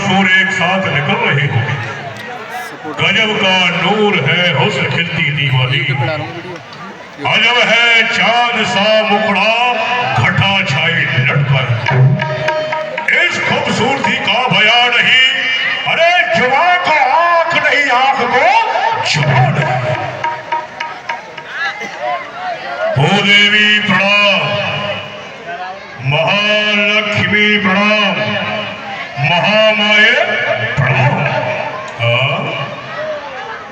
शोर एक साथ निकल रहे हो। गजब का नूर है हुस्न खिलती दीवानी, अजब है चांद सा मुखड़ा घटा छाई लटकर। इस खूबसूरती का बयान नहीं, अरे जुबान को आंख नहीं, आंख को जुबान नहीं। भूदेवी प्रणाम, महालक्ष्मी प्रणाम, महामाये प्रणाम।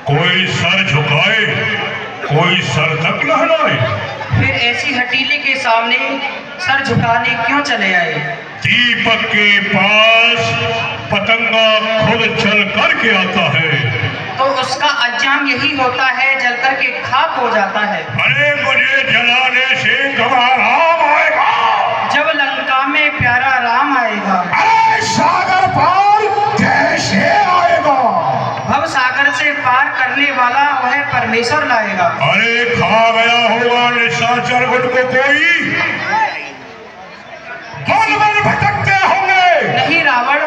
कोई सर झुकाए, कोई सर तक लहराए। फिर ऐसी हटीले के सामने सर झुकाने क्यों चले आए? दीपक के पास पतंगा खुद चल करके आता है, तो उसका अंजाम यही होता है, जल करके खाक हो जाता है। अरे मुझे जलाने से कहाँ राम आएगा? जब लंका में प्यारा राम आएगा। अरे सागर पार कैसे आएगा? भव सागर से पार करने वाला वह परमेश्वर लाएगा। अरे खा गया होगा निशाचर गुट को कोई, बल भटकते होंगे। नहीं रावण,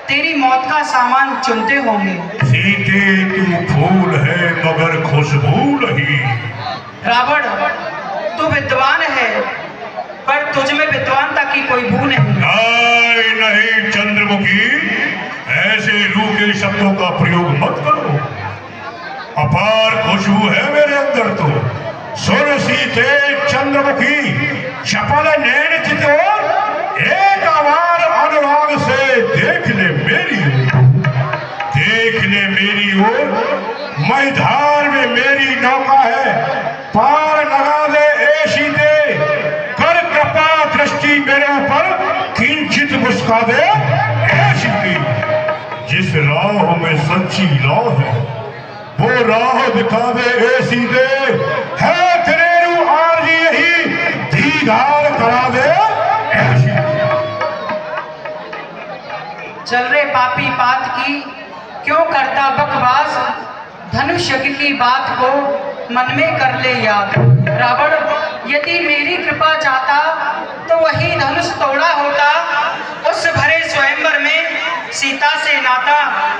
तेरी मौत का सामान चुनते होंगे। सीते तू फूल है मगर खुशबू नहीं। रावण, तू विद्वान है पर तुझ में विद्वानता की कोई बू नहीं। नहीं चंद्रमुखी, ऐसे रूखे शब्दों का प्रयोग मत करो। अपार खुशबू है मेरे अंदर तो। सुन सीते चंद्रमुखी, चपल नैन चितौर, एक बार अनुराग से देख ले मेरी ओर, देख ले मेरी ओर। मैदान में मेरी नौका है, पार लगा दे ए सीते, कर कृपा दृष्टि मेरे ऊपर, किंचित मुस्का दे ए सीते। जिस राह में सच्ची राह है, वो राह दिखा दे ए सीते। है तेरे रू आरजी यही, दीदार करा दे ए सीते। चल रे पापी पात की, क्यों करता बकवास? धनुष यज्ञ की बात को मन में कर ले याद। रावण, यदि मेरी कृपा चाहता तो वही धनुष तोड़ा होता, उस भरे स्वयंवर में सीता से नाता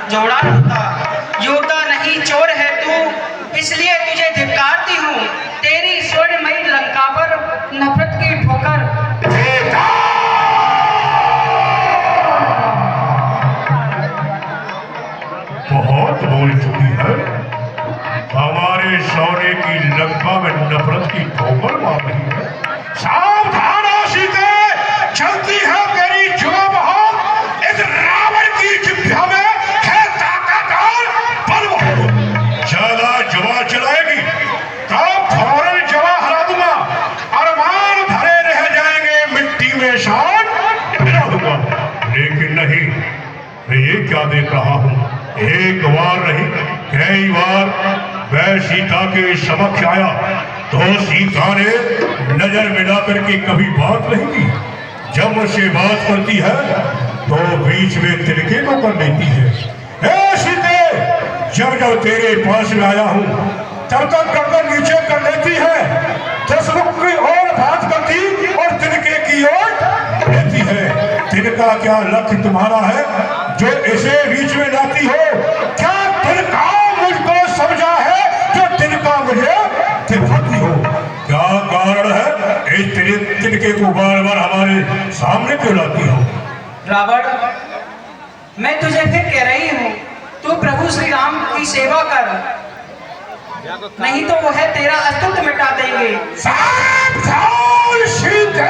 जोड़ा होता। योद्धा नहीं चोर है तू, इसलिए तुझे धिक्कारती हूँ। तेरी स्वर्णमयी लंका पर नफरत की ठोकर। बहुत बोल चुकी है, हमारे शौर्य की लंका में नफरत की ठोकर मार रही है। सावधान हो सीते, चलती है तेरी जुआ बहुत। इस रावण की जिह्वा में है ताकत और बल बहुत। ज्यादा जुआ चलाएगी तो फौरन जुआ हरा दूंगा, अरमान भरे रह जाएंगे, मिट्टी में शान गिरा दूंगा। लेकिन नहीं, मैं ये क्या देख रहा हूँ, एक बार नहीं कई बार मैं सीता के समक्ष आया तो सीता ने नजर मिला करके कभी बात नहीं की। जब मुझसे बात करती है तो बीच में तिनके को कर लेती है। हे सीते, जब जब तेरे पास में आया हूँ तब तक गर्दन नीचे कर लेती है, दशमुख की ओर बात करती और तिनके की ओर लेती है। तिनका क्या लक्ष्य तुम्हारा है जो इसे बीच में लाती हो? क्या तिनका मुझको समझा है जो तिनका मुझे दिखाती हो? क्या कारण है इस तिनके को बार बार हमारे सामने क्यों लाती हो? रावण, मैं तुझे फिर कह रही हूँ, तू प्रभु श्री राम की सेवा कर, नहीं तो वह तेरा अस्तित्व मिटा देंगे। सावधान सीते,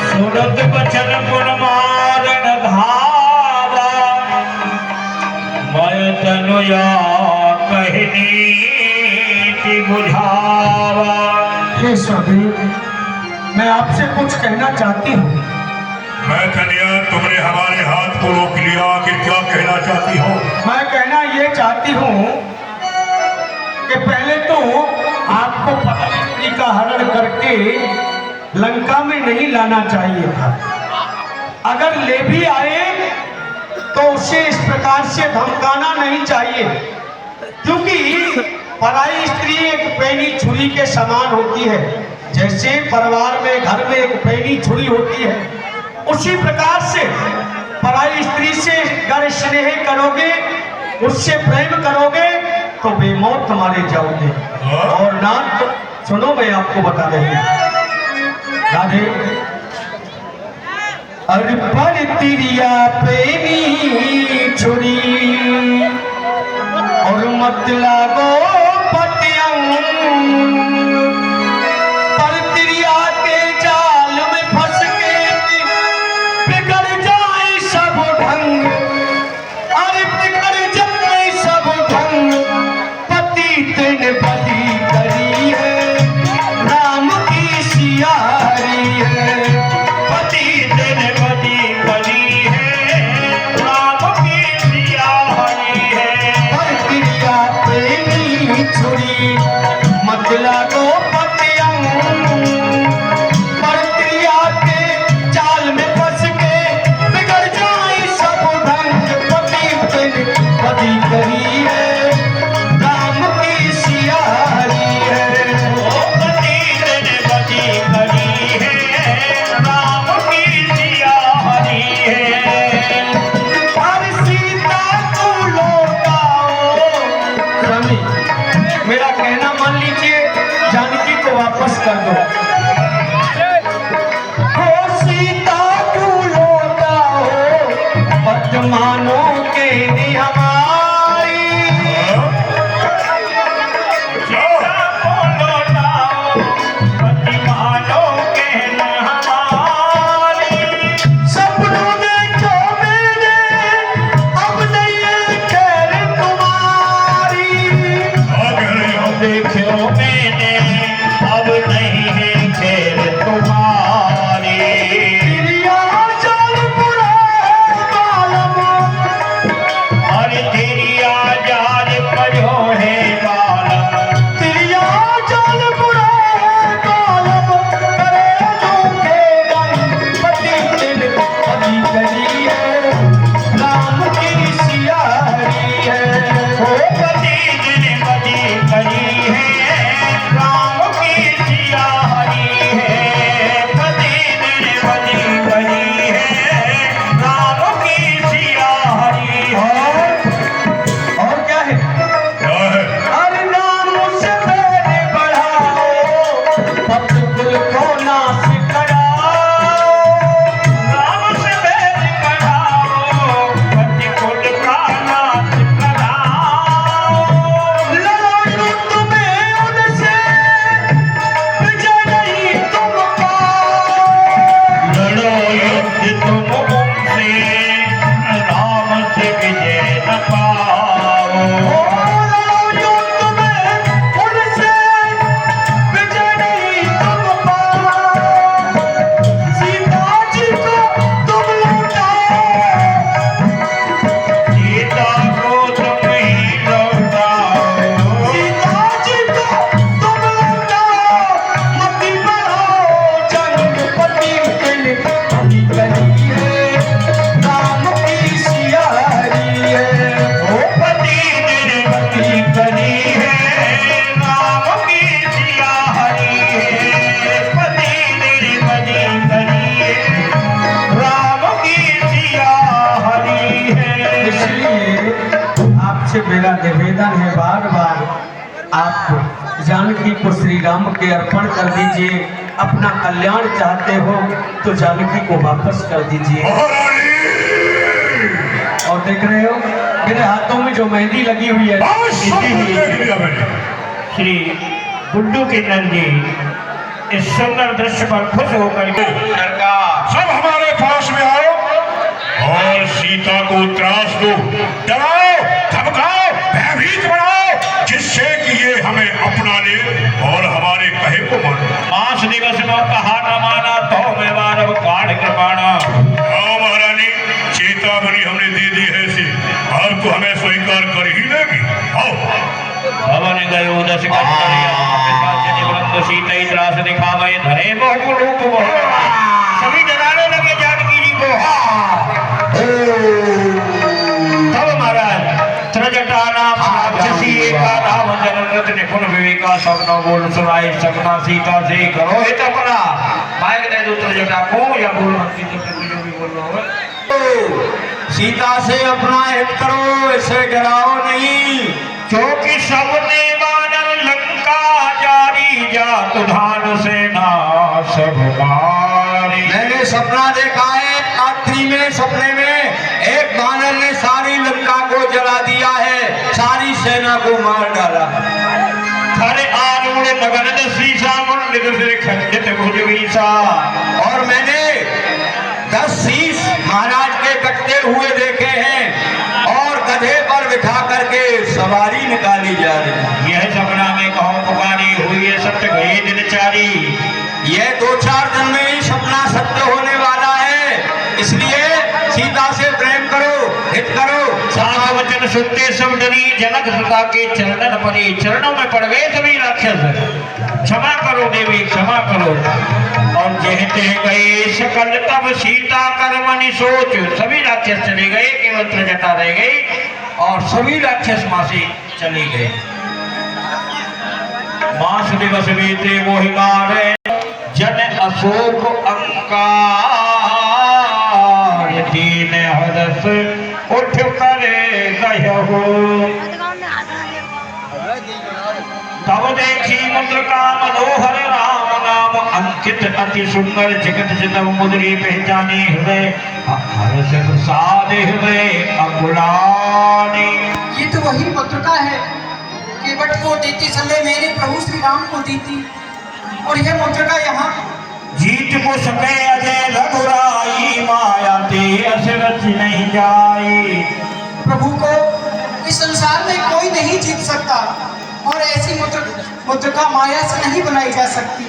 सुनत बचन गुण मारण धावा, मैं तनुया कहनी बुझावा। हे स्वादेव, मैं आपसे कुछ कहना चाहती हूँ। मैं कन्या, तुमने हमारे हाथ को रोक लिया कि क्या कहना चाहती हो? मैं कहना ये चाहती हूँ कि पहले तो आपको पति का हरण करके लंका में नहीं लाना चाहिए था। अगर ले भी आए तो उसे इस प्रकार से धमकाना नहीं चाहिए, क्योंकि पराई स्त्री एक पैनी छुरी के समान होती है। जैसे परिवार में, घर में एक पैनी छुरी होती है, उसी प्रकार से पराई स्त्री से अगर स्नेह करोगे, उससे प्रेम करोगे तो बेमौत मारे जाओगे। और नाथ सुनो, मैं आपको बता रही राधे, अरे पर तिरिया प्रेमी छुरी और मत लागो पतियम, पर तिरिया के जाल में फंस के बिगड़ जाए सब ढंग, अरे बिगड़ जाए सब ढंग। पति तेने बदी करी है, राम की सियारी है। पति तेने बदी करी है, राम की सियारी है। पर क्रिया प्रेमी छुरी मत लागो पतियम, पर क्रिया के जाल में फंस के बिगड़ जाए सब ढंग। पति तेने बदी करी है, राम की सियारी है। पति तेने बदी करी है, राम की सियारी है। और सीता को लौटाओ। स्वामी, मेरा कहना मान लीजिए, जानकी को वापस कर दो। हो सीता को लौटाओ, वर्तमानों के ने हमारी। सपनों में जो मैंने अब नहीं है खैर तुम्हारी। देखो मैंने अब नहीं है खैर तुम्हारी। तिरिया जाल बुरा बालम, अरे तेरी आजाद पढ़ो है बालम। तिरिया जाल बुरा बालम, करे धोखे रंग। पति तेने बदी करी है, राम की सियारी है। ओ पति तेने बदी करी है, राम की सियारी है। पति तेने बदी करी है, राम की सियारी है। और क्या है? क्या है? अरे नाम से पहले बढ़ाओ, पति कुल को नाश कराओ। राम से बैर बढ़ाओ, पति कुल का नाश कराओ। लड़ो तुम्हें उनसे, विजय नहीं तुम पाओ। लड़ो युद्ध तुम उनसे, राम से विजय न पाओ। लड़ो तुम्हें उनसे, विजय नहीं तुम पाओ। सीता जी को तुम लौटाओ, सीता को तुम ही लौटाओ। सीता जी को तुम लौटाओ। मत बढ़ाओ जंग, पति तेने बदी करी है, राम की सियारी है। ओ पति तेने बदी करी है, राम की सियारी है। पति तेने बदी करी है, राम की सियारी है। इसलिए आपसे मेरा निवेदन है, बार बार आप जानकी को श्री राम के अर्पण कर दीजिए। अपना कल्याण चाहते हो तो जानकी को वापस कर दीजिए। महारानी! और देख रहे हो मेरे हाथों में जो मेहंदी लगी हुई है, बहुत सब कुछ देख लिया मैंने। श्री गुड्डू के नंदी इस सुंदर दृश्य पर खुश होकर सरकार सब हमारे पास में आओ और सीता को त्रास दो, डराओ, धमकाओ, भयभीत बनाओ, जिससे कि ये हमें अपना ले और हमारे कहे को माने। 5 दिवस में कहा न माना तो मैं मानव काढ़ कृपाणा। आओ महारानी, चेतावनी हमने दे दी है इसे, अब तो हमें स्वीकार कर ही लेगी। आओ। भवन गयो दस सीता ही त्रास दिखा गए, धरे बहु रूप बहु। सभी डराने लगे जानकी जी को। तब महाराज त्रजटा नाम राक्षसी एका राम जनरत निपुण विवेका सबनो बोल सुनाए सपना सीता से करो हित अपना। माइक दे दो त्रजटा को या बोल भक्ति तो जो भी बोल रहा हो। सीता से अपना हित करो, इसे गिराओ नहीं, क्योंकि सबने वानर लंका जारी जात धान सेना सब मारी। मैंने सपना देखा है, रात्रि में सपने में एक वानर ने सारी लंका को जला दिया है, सारी सेना को मार डाला। खरे आरूढ़ नगर शीशा मुंडित सिर खंडित भुज वीसा। और मैंने 10 शीश महाराज के कटते हुए देखे हैं और गधे पर बिठा करके सवारी निकाली जा रही। यह सपना में कहो पुकारी हुई है, सत्य गए दिनचारी। यह 2-4 दिन में ही सपना सत्य होने वाला है, इसलिए सीता से प्रेम करो, हित करो। सारा वचन सुनते सब डरी, जनक सुता के चरणन पड़े, चरणों में पड़ गए सभी राक्षस। क्षमा करो देवी, क्षमा करो। और कहते गए सकल तब सीता कर्मनि सोच, सभी राक्षस चले गए, केवल त्रिजटा रह गई और सभी राक्षस मां से चले गए। मास दिवस बीते मोहि मारे, जन अशोक अंकार, दीन हरस उठ करे गयो। तब देखी मुद्रिका मनोहर राम नाम अंकित, अति सुंदर जगत जनम मुद्री पहचानी, हृदय हर्ष प्रसाद हृदय अकुलानी। ये तो वही मुद्रिका है कि बट को देती समय मेरे प्रभु श्री राम को दी थी, और यह मुद्रिका यहाँ जीत को सके अजय रघुराई, माया ते असरथ नहीं जाई। प्रभु को इस संसार में कोई नहीं जीत सकता, और ऐसी मुद्रिका माया से नहीं बनाई जा सकती।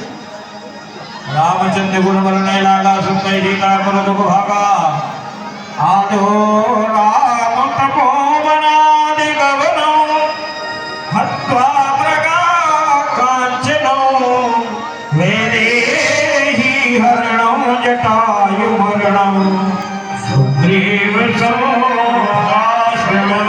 रामचंद्र गुण बरने लागा, सुनते जीता करो दुख भागा। आधो राम तपोवना दिगवनो, हत्वा मृगा कांचनो, वेदेहि हरणो जटायु मरणो, सुग्रीव समाश्रमो,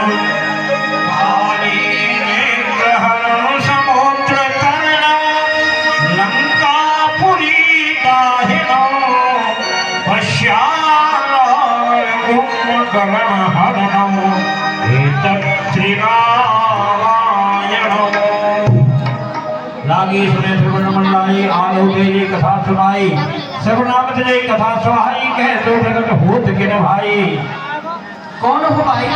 लागी सुने श्रवण मंडलाई, आलो तेरी कथा सुनाई, श्रवणामत जय कथा सुहाई, कह तो जगत होत किन भाई। कौन हो भाई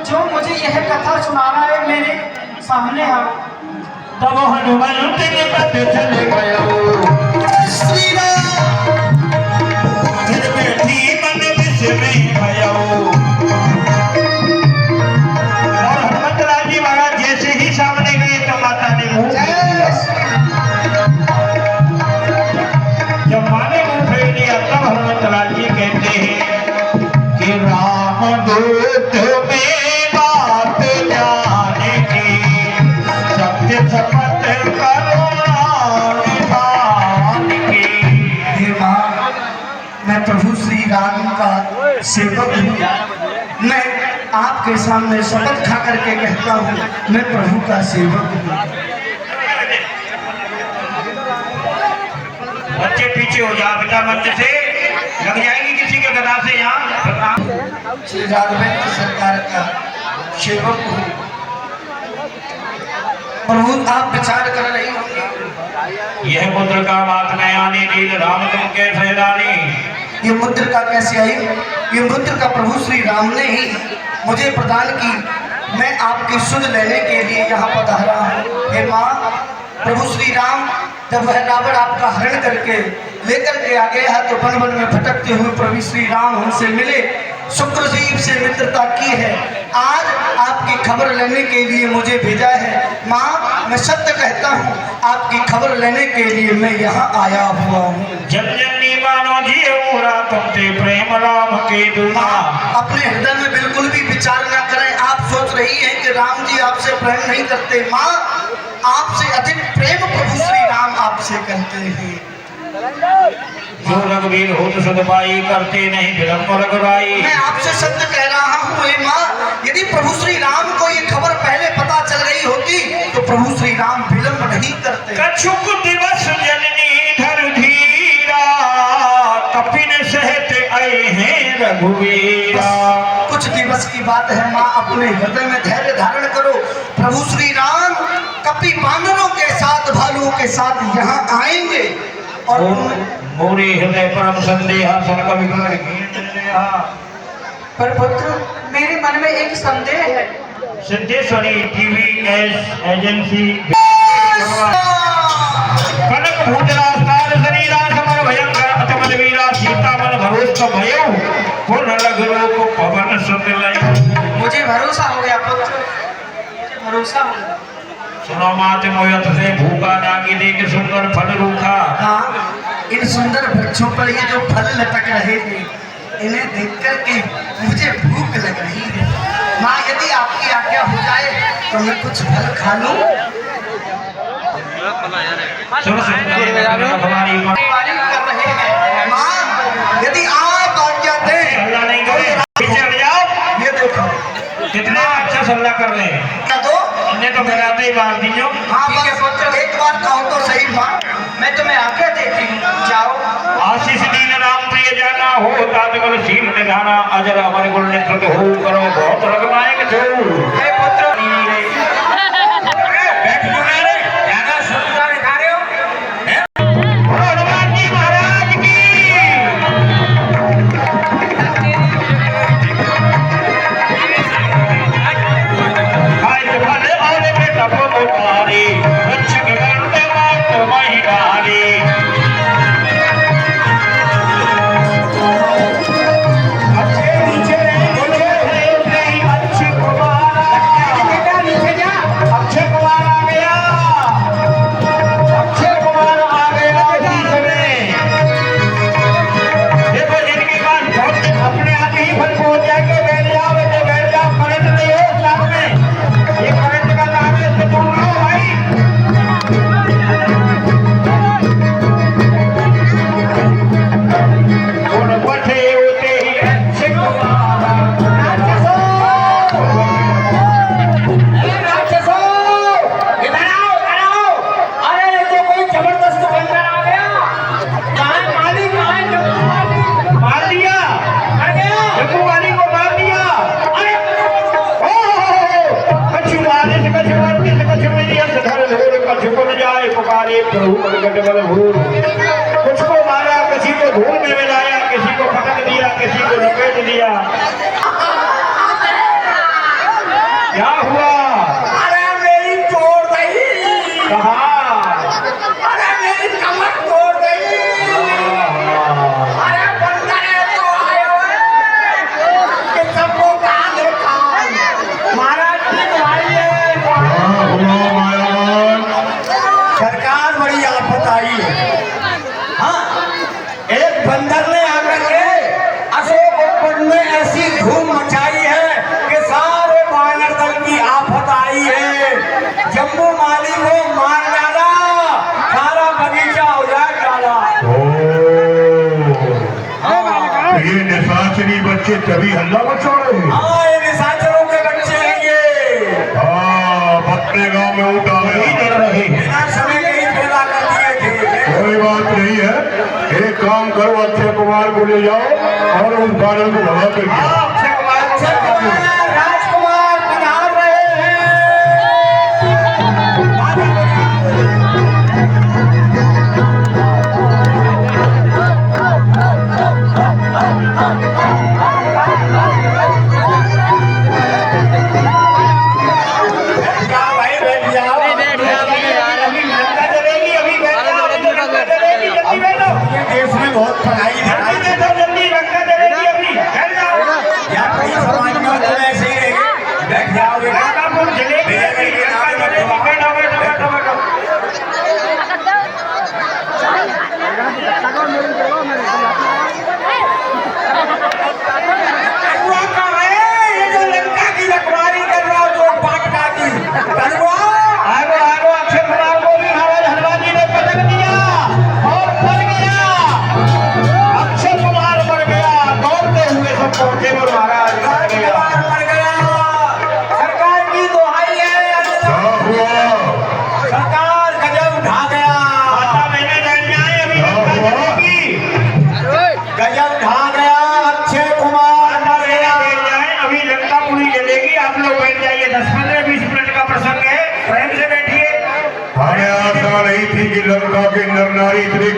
जो मुझे यह कथा सुनाना है? मेरे सामने आओ। तब हनुमंत निकट चले गयो, श्री राम फिर बैठी मन विस्मय भयो। और हनुमत लाल जी महाराज जैसे ही सामने गए तो माता ने मुंह जब माने मुंह फेर दिया, तब हनुमत लाल जी कहते हैं कि राम दूत में बात जाने की, सत्य शपथ करो निभान की। हे मां, मैं प्रभु श्री राम का सेवक हूँ। मैं आपके सामने शपथ खा करके कहता हूँ, मैं प्रभु का सेवक हूँ। बच्चे पीछे हो जा बेटा, मंच से लग जाएगी किसी के गदा से। यहाँ श्री राघवेंद्र सरकार का सेवक हूँ। प्रभु आप विचार कर रही होंगी, यह मुद्रिका मात में आने नील राम तुम के सहदानी। ये मुद्रिका कैसे आई? ये मुद्रिका प्रभु श्री राम ने ही मुझे प्रदान की। मैं आपकी सुध लेने के लिए यहाँ पधारा हूँ। हे माँ, प्रभु श्री राम जब वह रावण आपका हरण करके लेकर के आ गया है, तो वन वन में भटकते हुए प्रभु श्री राम हमसे मिले, सुग्रीव से मित्रता की है। आज आपकी खबर लेने के लिए मुझे भेजा है। माँ, मैं सत्य कहता हूँ, आपकी खबर लेने के लिए मैं यहाँ आया हुआ हूँ। जननी मानो जीवरा तुमते प्रेम राम के दूना। अपने हृदय में बिल्कुल भी विचार न करें। आप सोच रही हैं कि राम जी आपसे प्रेम नहीं करते। माँ, आपसे अधिक प्रेम प्रभु श्री राम आपसे करते हैं। जो रघुवीर हो तो सदपाई, करते नहीं विलम्ब रघुराई। मैं आपसे सत्य कह रहा हूँ हे माँ, यदि प्रभु श्री राम को ये खबर पहले पता चल गई होती तो प्रभु श्री राम विलम्ब नहीं करते। कछुक दिवस जननी धर धीरा, कपिन सहते आए हैं रघुवीरा। कुछ दिवस की बात है माँ, अपने हृदय में धैर्य धारण करो। प्रभु श्री राम कपि बानरों के साथ, भालुओं के साथ यहाँ आएंगे और मोरे हृदय परम संदेहा सर्व विकार कीर्तनया। पर पुत्र मेरे मन में एक संदेह है। सिद्धेश्वरी टीवीएस एजेंसी कनक भूजरास्तार शरीरा समर भयंकर अतमल वीरा सीतामन भरोस्त भयो पुन लग लोक पवन सतलय। मुझे भरोसा हो गया पुत्र, मुझे भरोसा हो गया। सुनो मात मोयत से भूखा नागी देख सुंदर फल रूखा। हाँ, इन सुंदर वृक्षों पर ये जो फल लटक रहे थे, इन्हें देख करके मुझे भूख लग रही है। माँ यदि आपकी आज्ञा हो जाए तो मैं कुछ फल खा लूं। सुन हमारी वारी कर रहे हैं। माँ यदि आप आज्ञा दें हल्ला नहीं करे, पीछे हट जाओ। ये देखो कितना अच्छा सल्ला कर रहे हैं, क्या दो। इन्हें तो गिराते ही मार दीजिए। हाँ ठीक है बस पुत्र। एक बार कहो तो सही माँ। मैं तुम्हें आज्ञा देती हूँ, जाओ। आशीष दीन राम प्रिय जाना हो तातगल सील निधाना अजर अमर गुण नेत्र हो करो बहुत रगनायक जो। हे पुत्र हनुमान जी महाराज की आज भले और बेटा को उतारी रक्षक करते मात महिलारी। कुछ को मारा, किसी को धूल में मिलाया, किसी को पटक दिया, किसी को लपेट दिया। क्या हुआ? अरे मेरी तोड़ गई। कहाँ? अरे मेरी कमर तोड़ गई। अरे बंदर तो आए हुए कि सबको कहा देखा। महाराज जी सरकार बड़ी आफत आई है। हाँ, एक बंदर ने आकर के अशोक उपवन में ऐसी धूम मचाई है कि सारे वानर दल की आफत आई है। जम्बू माली को मार डाला, सारा बगीचा उजाड़ डाला। ये निशाचरी बच्चे तभी हल्ला मचा रहे हैं। हाँ, ये निशाचरों के बच्चे हैं ये। हाँ, अपने गांव में ऊँट आ गए, डर रहे हैं। बिना समय के ही पैदा कर दिए थे। कोई बात नहीं है, एक काम करो, अक्षय कुमार को ले जाओ और उस बादल को भगा कर दिया। अक्षय कुमार राजकुमार पधार रहे हैं। देश में बहुत पढ़ाई है। जल्दी रखा जलेगी अभी। बैठ जाओ। या बड़ी समाज में तो ऐसे ही रहेंगे। बैठ जाओ बेटा। राधापुर जलेबी अभी। बैठो बैठो बैठो बैठो। करुआ का है ये जो लंका की रखवाली कर रहा हो, जो पाटका की करुआ। आगो आगो अक्षय कुमार को भी महाराज हनुमान जी ने पटक दिया और फल गया।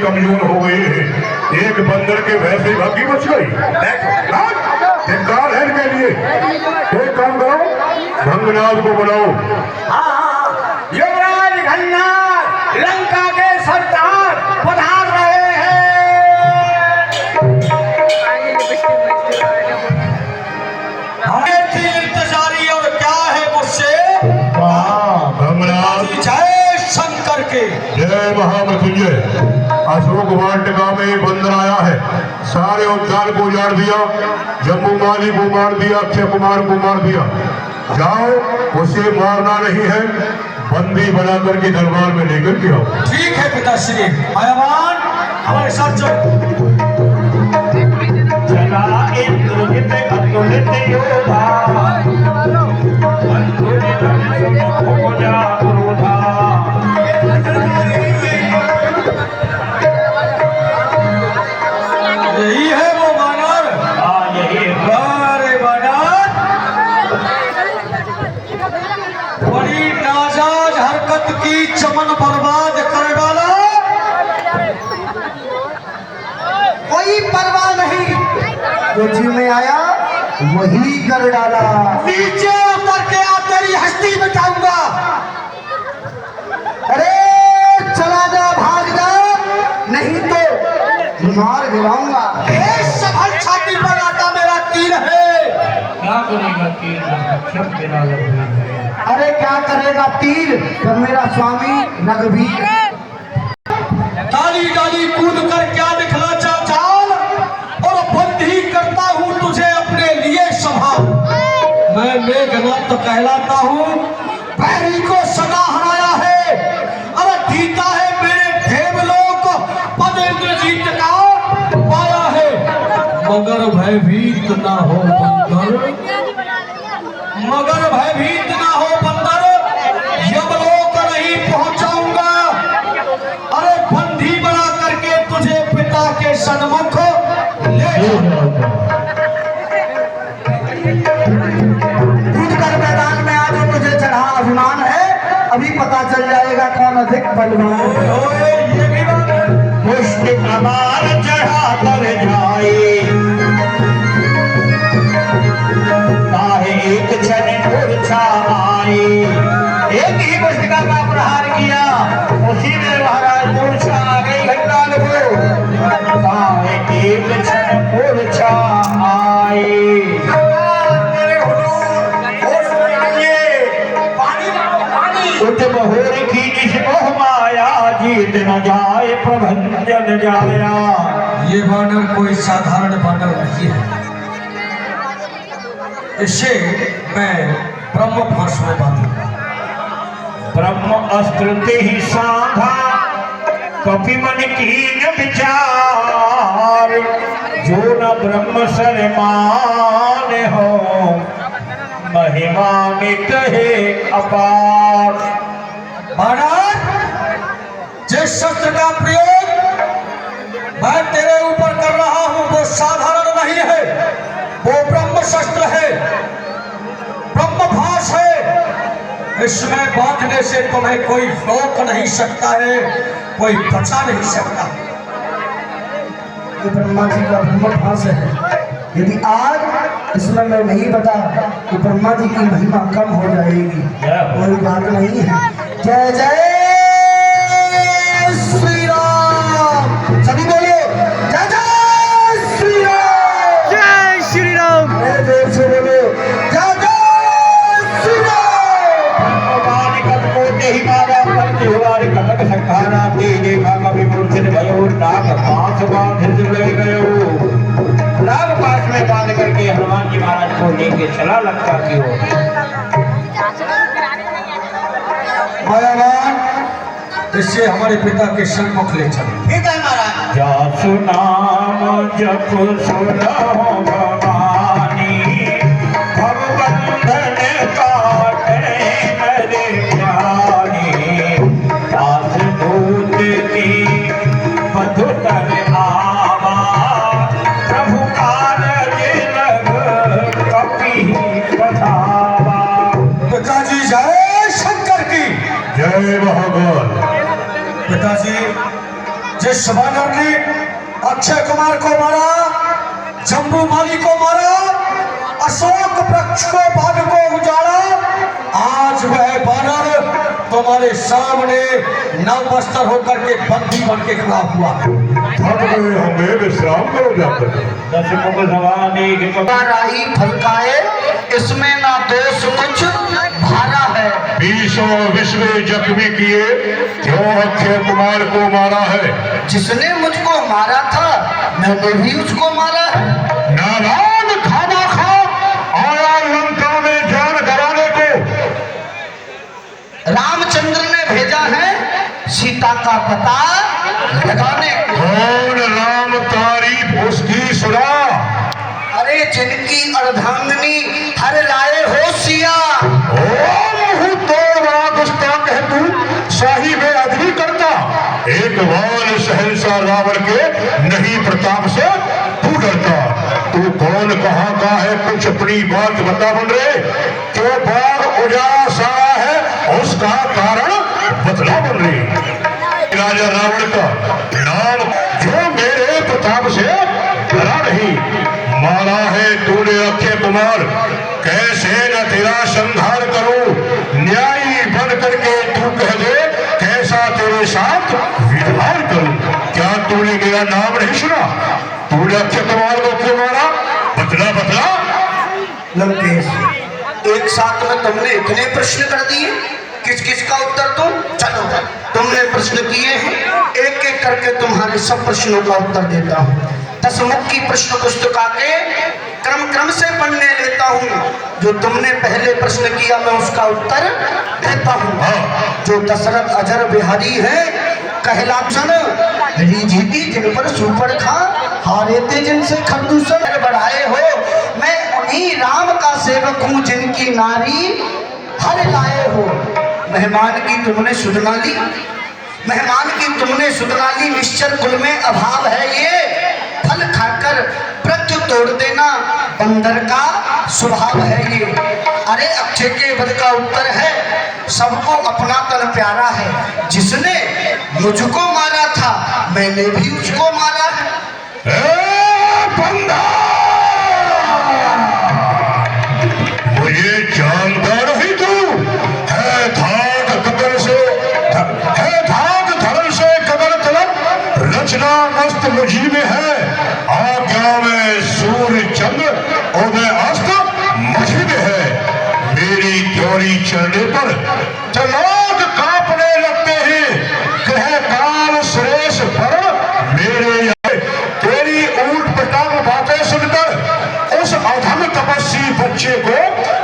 कमजोर हो गए हैं। एक बंदर के वैसे भागी बच गई। एक काल है इनके लिए। एक काम करो, भंगनाथ को बुलाओ। हाँ, युवराज घननाथ लंका के सरदार पधार रहे हैं। इंतजारी और क्या है मुझसे? भंगनाथ जय शंकर के। जय महामृत्युंजय। अशोक वाटिका में एक बंदर आया है, सारे उद्यान को उजाड़ दिया, जम्मू माली को मार दिया, अक्षय कुमार को मार दिया। जाओ, उसे मारना नहीं है, बंदी बना करके दरबार में लेकर के आओ। ठीक है पिताश्री। आयावान हमारे साथ चलो। चला इंद्रजित अतुलित योधा, अंधुरित भुजा क्रोधा। यही है वो बानर। यही अरे बानर, बड़ी नाजायज हरकत की, चमन बर्बाद करे वाला। कोई परवाह नहीं, जो जी में आया वही कर डाला। नीचे उतर के आ, तेरी हस्ती मिटाऊंगा। अरे चला जा, भाग जा, नहीं तो मार गिराऊंगा। सफल छाती पर आता मेरा तीर है। क्या करेगा तीर सब तेरा लग है। अरे क्या करेगा तीर जब मेरा स्वामी रघुवीर है। डाली डाली कूद कर क्या दिखला चाल, और बंदी करता हूँ तुझे अपने लिए संभाल। मैं मेघनाथ तो कहलाता हूँ, पैरी को सदा हराया है। अरे जीता है मेरे देवलोक पद इंद्रजीत का पाया है। मगर भयभीत ना हो बंदर, मगर भयभीत ना हो बंदर, यमलोक नहीं पहुंचाऊंगा। अरे बंदी बना करके तुझे पिता के सन्मुख ले जाऊंगा। कूद कर मैदान में आ जो, तुझे चढ़ा अभिमान है, अभी पता चल जाएगा कौन अधिक बलवान है। ओए, ये भी बात है। पुष्ट कमान चढ़ा कर जाए, काहे एक क्षण मूर्छा आई। एक ही पुष्टिका का प्रहार किया, उसी में महाराज मूर्छा आ गई घटनाल को। काहे एक क्षण मूर्छा आई। मेरे हुजूर, होश में आइए। पानी लाओ, पानी। उठ बहोर की निष्मोह माया, जीत न जाए प्रभंजन जाया। ये बानर कोई साधारण बानर नहीं है। इसे मैं ब्रह्म भाष में बांधूंगा। ब्रह्म अस्त्र ते ही साधा, कपि मन कीन विचार। जो न ब्रह्म सर मान हो, महिमा मिट है अपार। बानर, जिस शस्त्र का प्रयोग मैं तेरे ऊपर कर रहा हूं वो साधारण नहीं है, वो ब्रह्म शस्त्र है, ब्रह्म भाष है। इसमें बांधने से तुम्हें कोई रोक नहीं सकता है, कोई बचा नहीं सकता। ये ब्रह्मा जी का ब्रह्मभास है। यदि आज इसमें मैं नहीं बता तो ब्रह्मा जी की महिमा कम हो जाएगी। कोई बात नहीं है। जय जय श्री राम, सभी बोलो जय जय श्री राम। जय श्री राम। मेरे देव से बोलो जय जय श्री राम। भगवान कद को तेहि मारा, पंच हुआर कटक संखारा। तेजे भागा विमूर्छित भयो, नाग पास बांध ले गयो। नाग पास में बांध करके हनुमान जी महाराज को लेके चला लंका की ओर। मायावान, इससे हमारे पिता के सन्मुख ले चलो। ठीक है महाराज। जासु नाम जप सुरहो भवानी, भवबंधन काटे मेरे ज्ञानी। दास दूत की मधुकर आवा, प्रभु कारज लग कपि बधावा। पिताजी जय शंकर की। जय महाकाल। पिताजी, जिस वानर ने अक्षय कुमार को मारा, जम्बू माली को मारा, अशोक वृक्ष को बाग को उजाड़ा, आज वह वानर तुम्हारे सामने नवबस्तर होकर के बंदी बन के खड़ा हुआ है। थक गए हमें, विश्राम करो जाकर। दशमुख जवानी के राही फलकाए, इसमें ना दोष कुछ भारा है। बीसों विश्व जख्मी किए, क्यों अक्षय कुमार को मारा है? जिसने मुझको मारा था मैंने भी उसको मारा है। नारायण खाना खा आया लंका में जान गंवाने को। रामचंद्र ने भेजा है सीता का पता लगाने को। कौन राम तारीफ उसकी सुना? अरे जिनकी अर्धांगिनी हर लाए हो सिया। ओम तो बड़ा गुस्ताख है तू, शाही में अग्नि करता। एक बार सहनशाह रावण के नहीं प्रताप से तू डरता। तू कौन कहाँ का है, कुछ अपनी बात बता बन रहे। क्यों बाग उजाड़ा सा है, उसका कारण बतला बन रही। राजा रावण का नाम जो मेरे प्रताप से डरा नहीं। मारा है तूने अक्षय कुमार, कैसे न तेरा संहार करूं। न्यायी बन करके तू कह दे, कैसा तेरे साथ व्यवहार करूं। क्या तूने मेरा नाम नहीं सुना? तूने अक्षय कुमार को क्यों मारा? बतला बतला। लंकेश, एक साथ में तुमने इतने प्रश्न कर दिए, किस किस का उत्तर दूं? चलो तुमने प्रश्न किए हैं, एक एक करके तुम्हारे सब प्रश्नों का उत्तर देता हूँ। दशमुख की प्रश्न पुस्तिका के क्रम से पढ़ने लेता हूँ। जो तुमने पहले प्रश्न किया मैं उसका उत्तर देता हूँ। जो दशरथ अजर बिहारी है, कहलाचन रीझी जिन पर सुपर खा, हारे थे जिनसे खरदूषण बढ़ाए हो। मैं उन्हीं राम का सेवक हूँ जिनकी नारी हर लाए हो। मेहमान की तुमने सुधना ली, मेहमान की तुमने सुधना ली। निश्चर कुल में अभाव है ये, फल खाकर प्रत्य तोड़ देना बंदर का स्वभाव है ये। अरे अक्षय के वध का उत्तर है, सबको अपना तन प्यारा है। जिसने मुझको मारा था मैंने भी उसको मारा है। बंदा, मुझे जानता नहीं तू है। धाक कदर से है, धाक धर्म से कदर तलब, रचना मस्त मुझी में है। आज्ञा में सूर्य चंद्र उदय अस्त मुझी में है। मेरी त्योरी चलने पर लोग कांपने लगते हैं। कह काल सुरेश वर्ण मेरे यहाँ। तेरी ऊंट पटांग बातें सुनकर उस अधम तपस्वी बच्चे को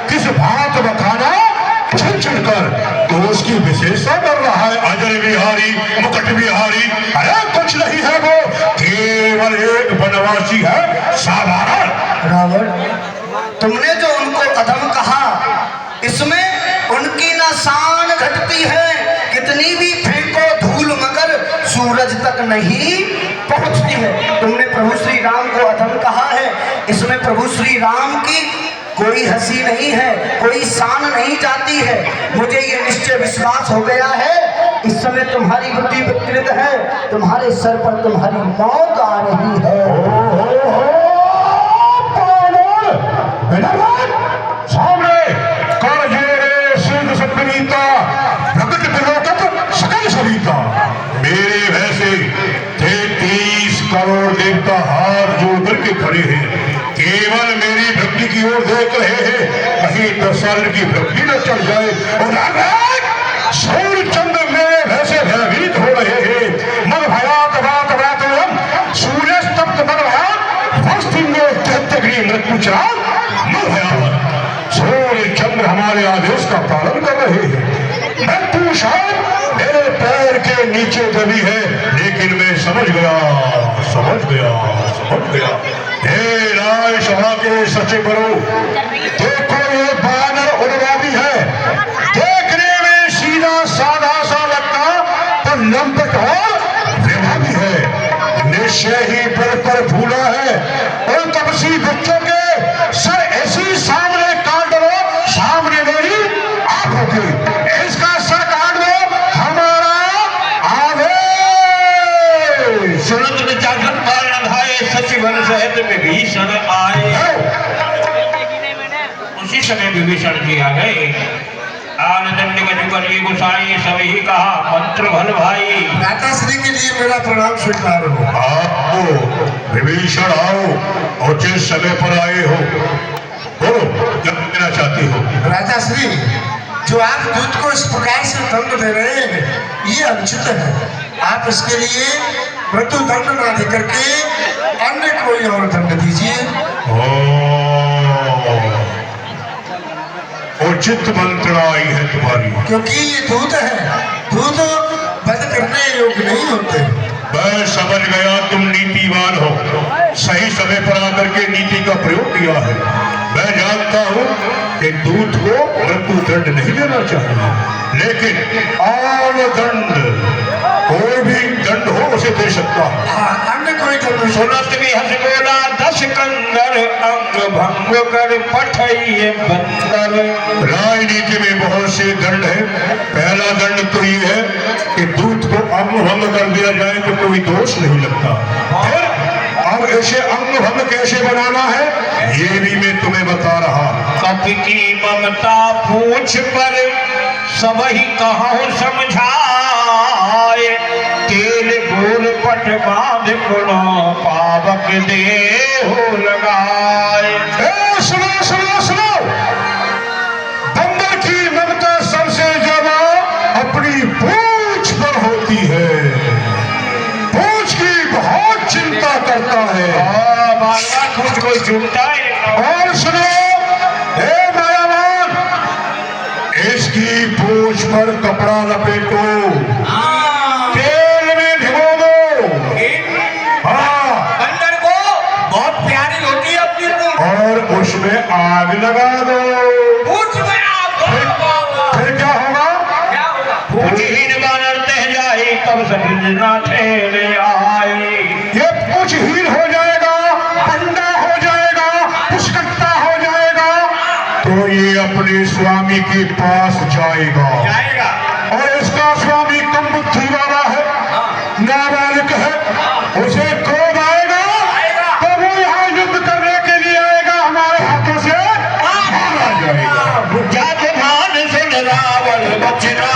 किस बात बखाना छिन छिन कर, तो उसकी विशेषता कर रहा है। अजर बिहारी, मुकुट बिहारी, अरे कुछ नहीं है वो, केवल एक बनवासी है साधारण। रावण, तुमने जो उनको अधम कहा, इसमें उनकी ना शान घटती है। कितनी भी फेंको धूल मगर सूरज तक नहीं पहुंचती है। तुमने प्रभु श्री राम को अधम कहा है, इसमें प्रभु श्री राम की कोई हंसी नहीं है, कोई शान नहीं जाती है। मुझे ये निश्चय विश्वास हो गया है, इस समय तुम्हारी बुद्धि विकृत है, तुम्हारे सर पर तुम्हारी मौत आ रही है। सामने कर जेरे सिद्ध सत्पनीता, प्रकट विलोकत सकल सविता। मेरे वैसे 33 करोड़ देवता हाथ जोड़ करके खड़े हैं, केवल मेरी भक्ति की ओर देख रहे हैं। कहीं दशरथ की भक्ति न चढ़ जाए। और सूर्य चंद्र मेरे वैसे भयभीत हो रहे हैं। मन भयात बात बात सूर्य तप्त मन भयात वस्तिंगो त्यक्तग्नि मृत्युचरा मन भयावत। सूर्य चंद्र हमारे आदेश का पालन कर रहे हैं। मृत्यु शायद मेरे पैर के नीचे दबी है, लेकिन मैं समझ गया समझ गया समझ गया। हे राय सभा के सचिवरों, देखो ये बानर उन्मादी है। देखने में सीधा साधा सा लगता, पर लंपट और विभागी है। निश्चय ही बल पर भूला है। उन तपस्वी बच्चों के सर ऐसी सामने काट दो, सामने मेरी आंखों की। इसका सर काट दो, हमारा आदेश। शिवन सहित विभीषण आए। उसी समय विभीषण जी आ गए। आनंद करी गुसाई सभी कहा मंत्र भल भाई। माताश्री के लिए मेरा प्रणाम स्वीकार हो। आपको विभीषण आओ, उचित समय पर आए हो। बोलो क्या कहना चाहती हो? राजा श्री, जो आप दूत को इस प्रकार से दंड दे रहे हैं ये अनुचित है। आप इसके लिए मृत्यु दंड ना दे करके अन्य कोई और दंड दीजिए। उचित मंत्रणा आई है तुम्हारी, क्योंकि ये दूत है, दूत वध करने योग्य नहीं होते। मैं समझ गया तुम नीतिवान हो, सही समय पर आकर के नीति का प्रयोग किया है। मैं जानता हूँ कि दूत को मृत्यु दंड नहीं देना चाहिए, लेकिन और दंड कोई भी दंड हो उसे दे सकता है। हाँ, अन्य कोई दंड। सुनत भी हंस बोला दस कंदर अंग भंग कर पठइये बंदर। राजनीति में बहुत से दंड है। पहला दंड तो ये है कि दूत को अंग भंग कर दिया जाए तो कोई दोष नहीं लगता। फिर अब ऐसे अंग भंग कैसे बनाना है ये भी मैं तुम्हें बता रहा। कपि की ममता पूछ पर सब ही कहो समझाए। तेल गोल पट बांध पुनो पावक देहो लगाए। सुनो सुनो सुनो, बंदर की ममता सबसे ज्यादा अपनी पूंछ पर होती है। पूंछ की बहुत चिंता करता है। बार बार खुद कोई चुनता है। और सुनो हे मायावान, इसकी पूंछ पर कपड़ा लपेटो, तेल में भिगो दो। हाँ, बंदर को बहुत प्यारी होती है अपनी पूंछ। और उसमें आग लगा दो। पूंछ में आग लगाओ। फिर क्या होगा? क्या होगा? पूंछहीन बानर तह जाए तब सभी ना ठेले आए। ये पूंछहीन हो जाएगा, अंधा हो जाएगा, पुष्कट्टा हो जाएगा, तो ये अपने स्वामी के पास जाएगा। जाएगा। और इसका स्वामी कम बुद्धि वाला है, नाबालिग है, उसे क्रोध आएगा तो वो यहाँ युद्ध करने के लिए आएगा, हमारे हाथों से मारा जाएगा। जात मान सुन रावण बचना।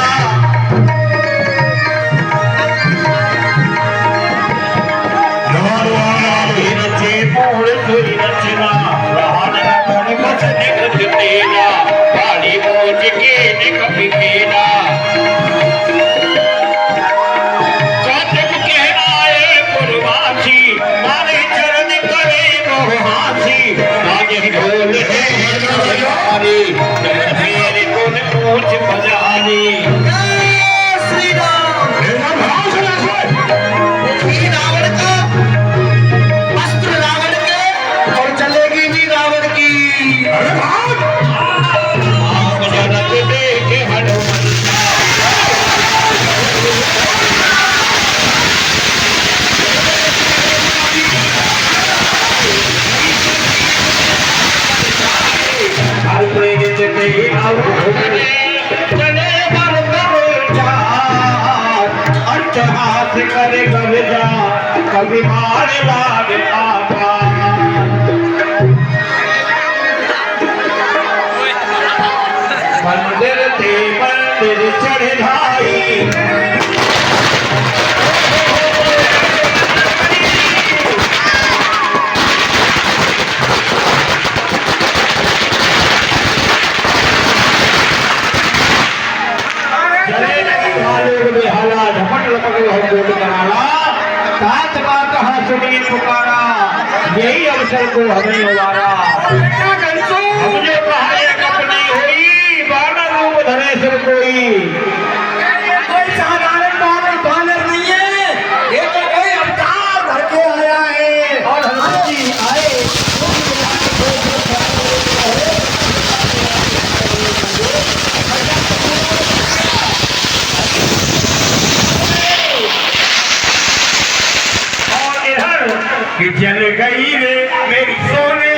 रचे मूल सुई रचना। रान रतन बस निगत तेना। पाली मोज के निकप केना। काटक कहनाए पुरवासी। मारे चरण करे मोहासी। आगे ढोल है हमारी। मेरे कुल पूछ बजानी। श्री राम। भाव से रावण का अस्त्र रावण के और चलेगी भी रावण की। अरे भाग! आप जनक देखे हनुमंता। हर प्रेरित के अवधि चले बर कर जात। अट्टहास करे कर जात। कभी मारे लाग आपा। मंदिर थे मंदिर चढ़ भाई। चले नहीं भाले बेहाला झपट लपट होट कराला। तात बात सुनिए पुकारा। यही अवसर को हमें उबारा। हमने कहा ये कप नहीं हुई। बानर रूप धरे सिर कोई। कोई साधारण बानर नहीं है, ये तो कोई अवतार भर के आया है। और हनुमान जी आए। कि जल गई रे मेरी सोने